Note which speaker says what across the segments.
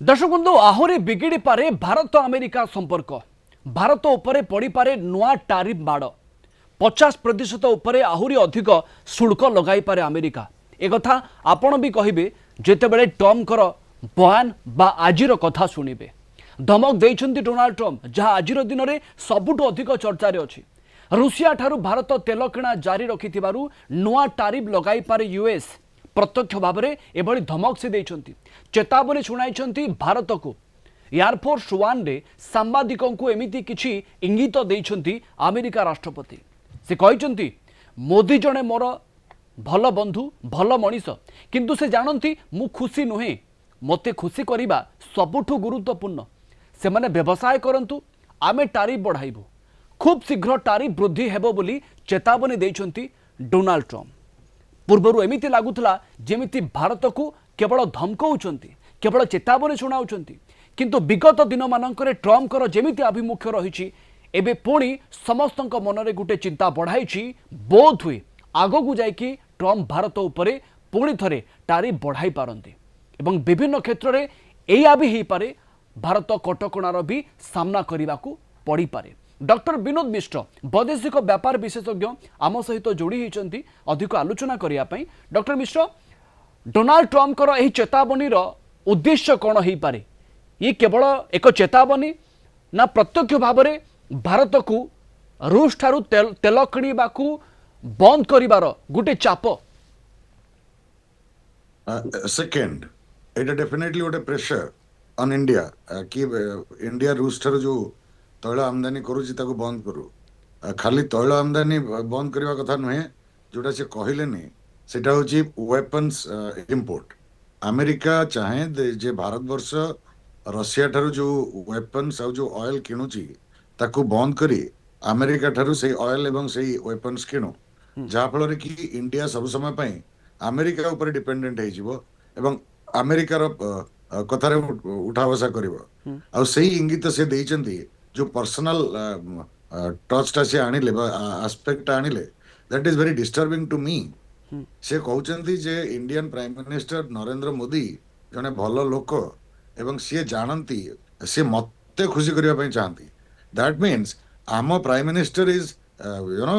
Speaker 1: दर्शक बंधु आहुरी बिगिड़ी पारे भारत अमेरिका संपर्क। भारत उपरे पड़ी पारे नुआ टारिफ माड़ 50% उपरे आहुरी अधिक शुल्क लगाई पारे अमेरिका। एक कथा आपण भी कहिबे जेतेबेले ट्रम्पकर बयान बा आजिर कथा शुणिबे। धमक देइछन्ति डोनाल्ड ट्रम्प जहाँ आजिर दिन में सबुठु अधिक चर्चा रे अछि। रूसिया ठारू भारत तेल किणा जारी रखिथिबारु नुआ टारिफ लगाई पारे यूएस। प्रत्यक्ष भाव में एभली धमक से देइछन्ति। चेतावनी शुणाइछन्ति भारत को। एयरफोर्स वन रे सांबादिकों को एमिति किछि इंगित देइछन्ति अमेरिका राष्ट्रपति। से कहिछन्ति मोदी जणे मोर भल बंधु भल मनीष किंतु से जानती मु खुशी नुहे मते खुशी करिबा सबुठु गुरुत्वपूर्ण। से माने व्यवसाय करंतु आमे टारिफ बढ़ाइबु खूब शीघ्र टारिफ वृद्धि हेबो बोली चेतावनी देइछन्ति डोनाल्ड ट्रम्प। पूर्वर एमिति लागुथला जेमिति भारत को केवल धमकाउछन्ति केवल चेतावनी शुणाउछन्ति किंतु विगत दिन मानकरे ट्रम्पकर जेमिति आभिमुख्य रहिछि एबे पुणी समस्तक मनरे गुटे चिंता बढ़ाइछि। बोध हुए आगकू जाइकि ट्रम्प भारत उपरे पुणी थरे टारिफ बढ़ाई पारंती एवं विभिन्न क्षेत्र में एया भी हो पारे भारत कटकणार भी सामना करने को पड़ी पारे। डॉक्टर विनोद मिश्र वैदेशिक व्यापार विशेषज्ञ आम सहित जोड़ी होती अधिक आलोचना करने। डॉक्टर मिश्र डोनाल्ड ट्रम्पकर यह चेतावनी उद्देश्य कौन हो पारे? ये केवल एक चेतावनी ना प्रत्यक्ष भाव में भारत को रूस ठारू तेल किणवा को बंद करिवार गुटे चाप?
Speaker 2: सेकेंड एटा डेफिनेटली गोटे प्रेशर ऑन इंडिया कि इंडिया रूस ठारू जो तैल आमदानी करुच्ची ताको बंद करू। खाली तैल आमदानी बंद करने कथा नुहे जोटा से कहलेनी सेटा होची वेपन्स इंपोर्ट। अमेरिका चाहे जे भारत वर्ष रशिया ठारू जो वेपन्स और जो ऑयल किणुची ताको बंद करी अमेरिका ठारू से ऑयल एवं से वेपन्स किणु जहाँ फल कि इंडिया सब समय पाई अमेरिका ऊपर डिपेंडेंट हो एवं अमेरिकार कथार उठा बसा कर से इंगित से देइचंती जो पर्सनल टचटा से आनिले आस्पेक्ट आनिले that is very disturbing to me. से कहउचंती जे Indian prime minister Narendra Modi जने भल लोक एवं सी जानती से मते खुशी करबा पई चाहती। दैट मीन्स आम prime minister is you know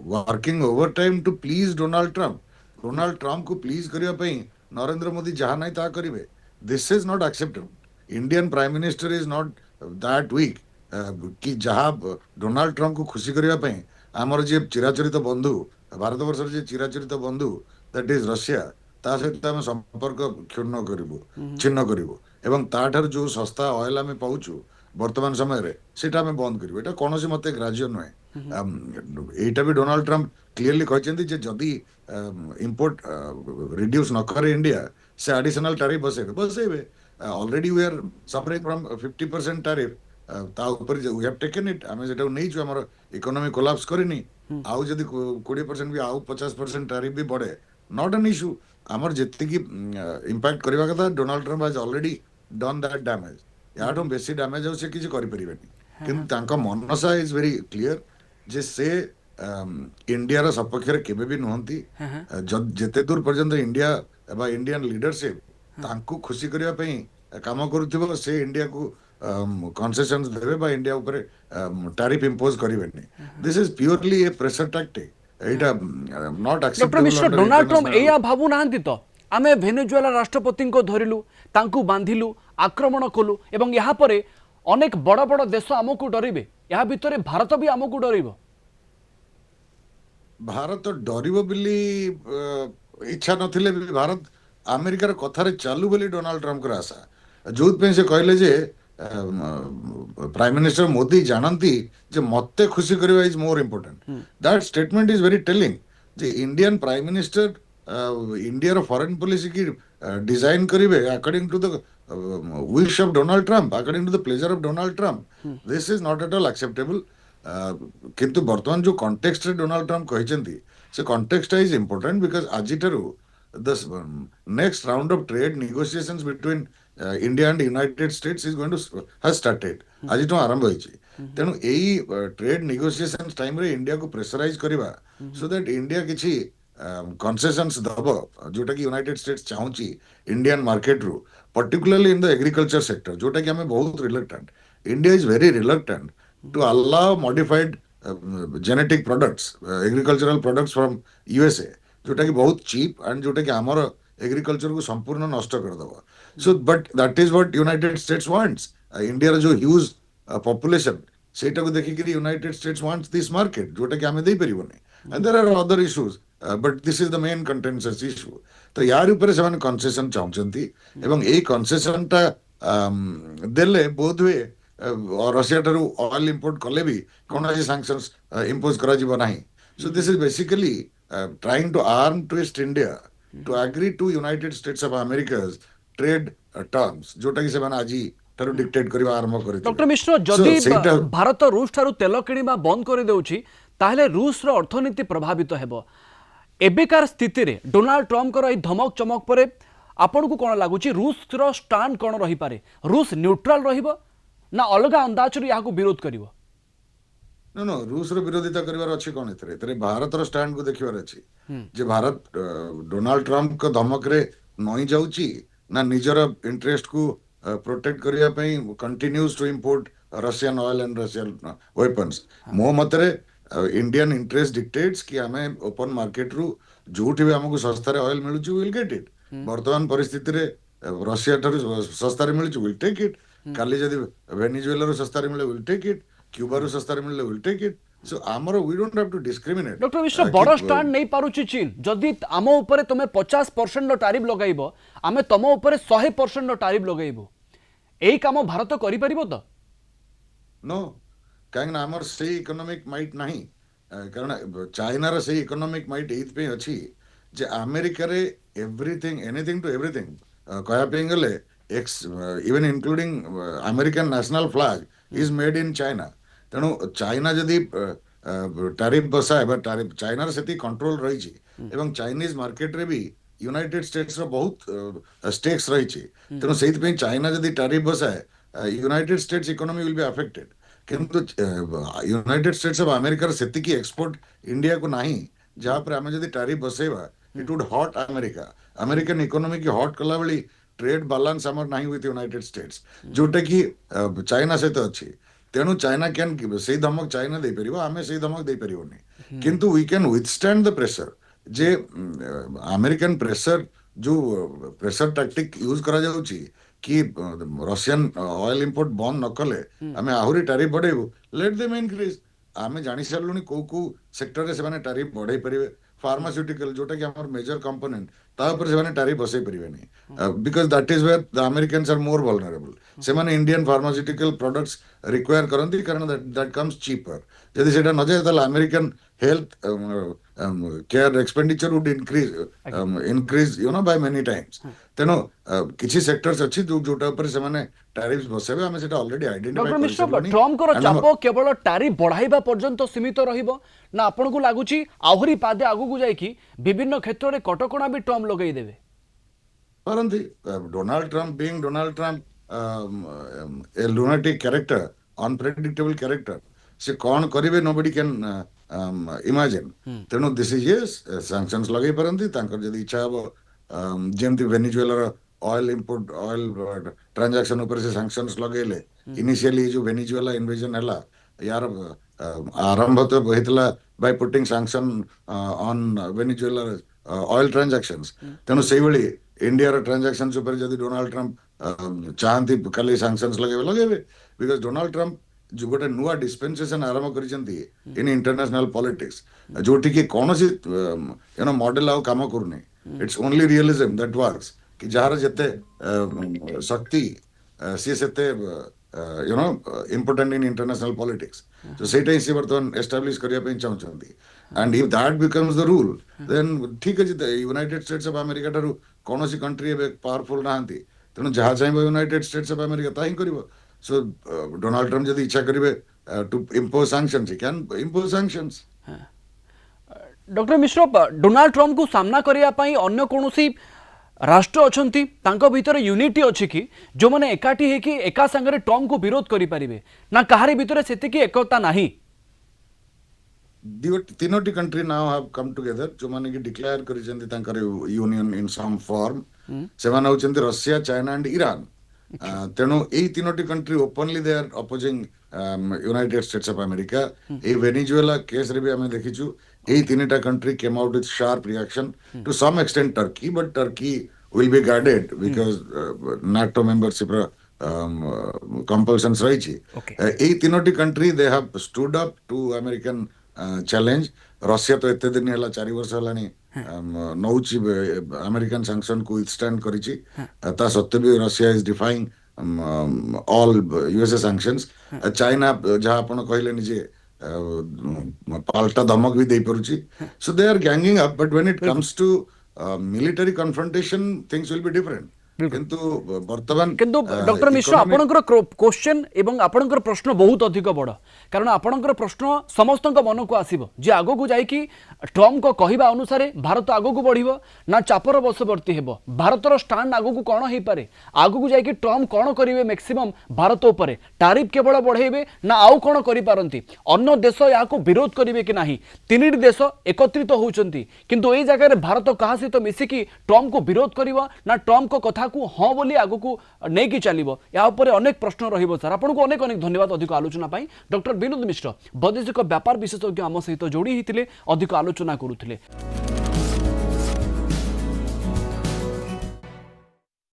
Speaker 2: working over time to please Donald Trump. Donald Trump को प्लीज करबा पई नरेंद्र मोदी जहाँ नहीं ता करिवे। This is not acceptable. Indian prime minister is not that weak कि जहाँ डोनाल्ड ट्रम्प को खुशी करबा पई आमर जे चिराचरित बंधु भारत वर्ष जे चिराचरित बंधु दैट इज रशिया ता सहित आम संपर्क क्षुण्ण करिवु छिन्न करिवु एवं ताठार जो सस्ता ऑयल आम पाउछु वर्तमान समय रे सेटा आम बंद करिवु। एटा कोनोसी मते ग्राह्य नुहे। एटा भी डोनाल्ड ट्रम्प क्लियरली कहचंती जे जदी इंपोर्ट रिड्यूस न करे इंडिया से एडिशनल टैरिफ बसेबे। Already we are suffering from 50% tariff ता ऊपर वी हैव टेकन इट आमे जेटा नै छु हमर इकोनॉमी कोलैप्स करिनी आउ जदी 20% भी आउ 50% टैरिफ भी बढ़े नॉट एन इशू। हमर जेति की इंपैक्ट करबा कथा Donald Trump has already done that damage. याठो बेसी डैमेज हो से किछ करि परिबेनी किंतु तांका मनसा इज वेरी क्लियर जे से इंडिया रो सपक्ष रे केबे भी नहंती। जेते दूर पर्यंत इंडिया एबा इंडियन लीडरशिप तांको खुशी करिया पई काम करूथिबो से इंडिया को कंसेशंस देबे बा इंडिया ऊपर टैरिफ इंपोज करिवेनी। This is purely a pressure tactic. एटा not acceptable.
Speaker 1: Doctor Mishra Donald Trump एया भाबु नाहंती तो आमे वेनेजुएला राष्ट्रपति को धरिलु तांकू बांधिलु आक्रमण कलु एवं यहाँ पर अनेक बड़ बड़ देश आमको डरिबे या भितरे भारत भी आमको डरिबो।
Speaker 2: भारत डरिबो बिली इच्छा नथिले भी भारत अमेरिकार कथारे चालू बोली डोनाल्ड ट्रम्प कर आशा जो से कहले जे प्राइम मिनिस्टर मोदी जानती जे मते खुशी करबा is more important. That statement is very telling जे इंडियन प्राइम मिनिस्टर इंडिया रो फॉरेन पॉलिसी की डिजाइन करिवे according to the wish of Donald Trump according to the pleasure of Donald Trump. This is not at all acceptable. किंतु वर्तमान जो context रे Donald Trump कहिसेंती से कॉन्टेक्स्ट इज इम्पोर्टेंट बिकॉज आजिठारु the next round of trade negotiations between India and United States is going to has started आज तो आरंभ होइछि। तेणु एई ट्रेड नेगोशिएशंस टाइम रे इंडिया को प्रेशराइज करबा सो दैट इंडिया किछि कनसेसन्स दब जोटा कि यूनाइटेड स्टेट्स चाहूची इंडियन मार्केट रू particularly in the agriculture sector जोटा कि हमें बहुत reluctant India is very reluctant to allow modified genetic products agricultural products from USA जोटा कि बहुत चीप एंड जोटा कि हमर एग्रीकल्चर को संपूर्ण नष्ट कर दबा so but that is what United States wants India जो ह्यूज पॉपुलेशन सेटा को देखि कि United States wants this market जोटा कि हमें दे परिबोनी and there are other issues but this is the main contentious issue तो यार ऊपर से कनसेसन चाहते एवं यही कनसेसन टा देले बोध हुए रशिया ठारू ऑयल इंपोर्ट कले भी कौन सैंक्शंस इंपोज करा जीव नाही so this is basically trying to arm twist India to agree to United States of America's trade terms जोटा कि से आज ठारू डिक्टेट करबा आरंभ करथिले
Speaker 1: डॉक्टर मिश्र जदि भारत रूस ठारू तेल किणवा बंद कर देउछि ताहले रूस रो अर्थनीति प्रभावित हेबो एबेकार स्थिति रे डोनाल्ड ट्रम्प कर धमक चमक पर आपन को कोन लागुछि रूस रो स्टैंड कोन रही पारे रूस न्यूट्रल रहिबो ना अलग अंदाज रे याको विरोध करिवो
Speaker 2: नो नो रूस रो विरोधिता करिवार अछि कोन एतरे भारत रो स्टैंड को देखिवार अछि जे भारत डोनाल्ड ट्रम्प को धमक रे नई जाउछि ना निजर इंटरेस्ट को प्रोटेक्ट करिया पई continues to import Russian oil and Russian weapons मो मतरे इंडियन इंटरेस्ट डिक्टेट्स कि हमें ओपन मार्केट रू जोठी भी हमको सस्ता रे ऑयल मिलुची विल गेट इट वर्तमान परिस्थिति रे रशिया ठारू सस्ता रे मिलुची विल टेक इट काली जदी वेनेजुएला रो सस्ता रे मिले विल टेक इट क्यूबा रो सस्ता रे मिले विल टेक इट सो आमर we don't have to discriminate
Speaker 1: doctor Mishra बड़ स्टैंड नहीं पारुची चीन जदि आम ऊपर तुम 50% टैरिफ लगाइबो आमे तम ऊपर 100% टैरिफ लगाइबो एई काम भारत करि परिबो तो
Speaker 2: नो कहीं आमर से इकोनॉमिक माइट नहीं कारण चाइना रो से इकोनॉमिक माइट एथ पे अछि जे अमेरिका रे एवरीथिंग एनीथिंग टू एवरीथिंग कहया पे गले even including American national flag is made in China तेणु चाइना जदि टैरिफ बसाए टैरिफ चाइना रे सेती कंट्रोल रही छी एवं चाइनीज मार्केट रे भी यूनाइटेड स्टेट्स रो बहुत स्टेक्स रही छी तेणु सेति पे चाइना जदि टैरिफ बसाए United states economy will be affected किंतु यूनाइटेड स्टेट्स ऑफ अमेरिका सेति की एक्सपोर्ट इंडिया को नहीं जहां पर हमें जदि टैरिफ बसेवा it would hurt America American economy की हॉट कला बेली ट्रेड बैलेंस हमर नहीं विथ यूनाइटेड स्टेट्स जोटा कि चाइना सहित अच्छी तेणु चाइना कैन से धमक चाइना दे परिबो हमें से धमक दे परिबोनी किंतु we can withstand the pressure जे अमेरिकन प्रेशर जो प्रेशर टैक्टिक यूज करा जाउची कि रशियन ऑयल इंपोर्ट बंद न कले हमें आहुरी टैरिफ बढ़ेबो लेट देम इंक्रीज आमे जानि सारलुनी को सेक्टर रे से टैरिफ बढ़ाई परिबे फार्मास्यूटिकल जोटा कि हमर मेजर कंपोनेंट ता ऊपर से टैरिफ बसई परिबेनी because that is where the Americans are more vulnerable से माने इंडियन फार्मास्यूटिकल प्रोडक्ट्स रिक्वायर करंती कारण दैट कम्स चीपर यदि सेटा न जाय ताले American health care expenditure would increase you know by many times तेनो किछि सेक्टर्स अछि जोटा ऊपर से माने टैरिफ्स बसेबे हमें सेटा ऑलरेडी आइडेंटिफाई
Speaker 1: डॉक्टर मिश्र ट्रम्प को चाप केवल टैरिफ बढ़ाइबा पर्यंत सीमित रहिबो ना आपन को लागुची आहुरी पादे आगु को जाई कि विभिन्न क्षेत्र रे कटकणा भी ट्रम्प लगै देबे
Speaker 2: परंतु Donald Trump being Donald Trump a lunatic character unpredictable character से कौन करिवे नोबडी कैन इमेजिन तेणु दिस इज यस सैंक्शंस लगे परंती तांकर जदी इच्छा हबो जेमति वेनेजुएला रो ऑयल इंपोर्ट ऑयल ट्रांजैक्शन ऊपर से सैंक्शंस लगेले इनिशियली जो वेनेजुएला इन्वेजन हला यार आरंभ तो होइतला by putting sanction on Venezuela oil transactions तेणु सेही बळी इंडिया रो ट्रांजैक्शंस ऊपर जदी डोनाल्ड ट्रम्प चाहती खाली सैंक्शंस लगेबे बिकॉज डोनाल्ड ट्रम्प जो गोटे नुआ डिस्पेंसेशन आरंभ करिसेंती इन इंटरनेशनल पॉलिटिक्स जोठी कि कोनोसी यू नो मॉडल आउ काम करने it's only realism that works कि जहार जते शक्ति सी सेते you know important in international politics तो सेटा ही से वर्तमान एस्टैब्लिश करिया पे चाहउछंती and if that becomes the rule then ठीक अछि यूनाइटेड स्टेट्स ऑफ अमेरिका ठारू कोनोसी कंट्री एबे पावरफुल नाहंती तेणु जहाँ चाहिए यूनाइटेड स्टेट्स ऑफ अमेरिका ताही करिवो सो डोनाल्ड ट्रम्प जदि इच्छा करिवे to impose sanctions he can impose sanctions
Speaker 1: doctor Mishra Donald Trump को सामना करिया पई अन्य कोनोसी राष्ट्र अछंती तांको भीतर यूनिटी अछि कि जो माने एकाठी हे कि एका संगरे ट्रम्प को विरोध करि परिबे ना कहारी भीतर सेति कि एकता नाही
Speaker 2: तीनोटी country now have come together जो माने कि डिक्लेयर करिसेंती तांकर यूनियन इन सम फॉर्म से माने होचंती रशिया चाइना एंड ईरान तेणु एई तीनोटी country openly they are opposing United States of America ए वेनेजुएला केस रे भी हमें देखिछु एई तीनटा country came out with sharp reaction to some extent Turkey but Turkey will be guarded because NATO membership compulsions रही
Speaker 1: Okay.
Speaker 2: एई तीनोटी country they have stood up to American challenge Russia तो एते दिन हला 4 वर्ष हलानी नौची अमेरिकन सैंक्शन को विथस्टैंड करिछि ता सत्ते भी Russia is defying all USA sanctions China जहां आपण कहले निजे पाल्टा धमक भी दे परुछि so they are ganging up but when it comes to military confrontation things will be different किंतु वर्तमान
Speaker 1: किंतु डॉक्टर मिश्र आपणकर क्वेश्चन एवं आपणकर प्रश्न बहुत अधिक बड़ कारण आपणकर प्रश्न समस्त मन को आसीबो जे आगो को जाई कि ट्रम्प को कहिबा अनुसार भारत आगो को बढ़िबो ना चापर बशवर्ती हेबो भारतर स्टैंड आगो को कोन हेई पारे आगो को जाई कि ट्रम्प कोन करिवे मैक्सिमम भारत ऊपर टैरिफ केवल बढ़ेबे ना आउ कोन करि पारंती अन्य देश या को विरोध करिवे कि नाही तीनटी देश एकत्रित होउचंती किंतु एई जगह रे भारत कहा सहित मिसी कि ट्रम्प को विरोध करिवो ना ट्रम्प को कथा को हाँ बोली आगो को नहीं कि चलिबो या ऊपर अनेक प्रश्न रहिबो सर आपन को अनेक अनेक धन्यवाद अधिक आलोचना पाई डॉक्टर विनोद मिश्र वैदेशिक व्यापार विशेषज्ञ आम सहित जोड़ी होते अधिक आलोचना करुथिले।